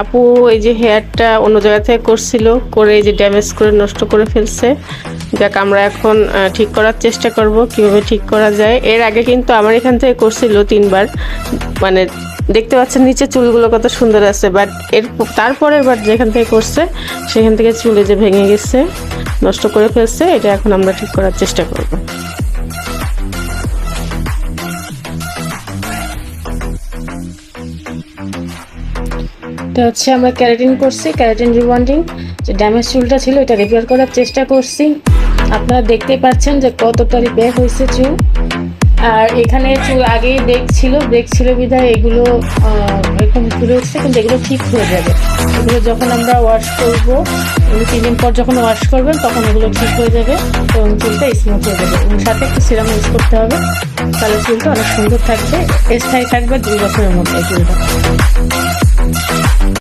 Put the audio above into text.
আপু এই যে হেয়ারটা অন্য জায়গা থেকে করছিল, করে এই যে ড্যামেজ করে নষ্ট করে ফেলছে। যাক, আমরা এখন ঠিক করার চেষ্টা করব কিভাবে ঠিক করা যায়। এর আগে কিন্তু আমার এখান থেকে করছিল 3বার, মানে দেখতে পাচ্ছেন নিচে চুলগুলো কত সুন্দর আছে, বাট তারপরের বার যেখান থেকে করছে সেখান থেকে চুলে যে ভেঙে গেছে, নষ্ট করে ফেলছে। এটা এখন আমরা ঠিক করার চেষ্টা করব। এটা হচ্ছে আমরা ক্যারাটিন করছি, ক্যারাটিন রিবন্ডিং। যে ড্যামেজ চুলটা ছিল এটা রিপেয়ার করার চেষ্টা করছি। আপনারা দেখতেই পাচ্ছেন যে কতটা রিপেয়ার হয়েছে চুল। আর এখানে চুল আগেই ব্রেক ছিল বিধায় এগুলো এরকম ঘুরে উঠছে, কিন্তু এগুলো ঠিক হয়ে যাবে। এগুলো যখন আমরা ওয়াশ করবো, 3 দিন পর যখন ওয়াশ করবেন তখন এগুলো ঠিক হয়ে যাবে এবং চুলটা স্মুথ হয়ে যাবে। এবং সাথে একটু সিরাম ইউজ করতে হবে, তাহলে চুলটা অনেক সুন্দর থাকবে, স্থায়ী থাকবে 2 বছরের মধ্যে চুলটা।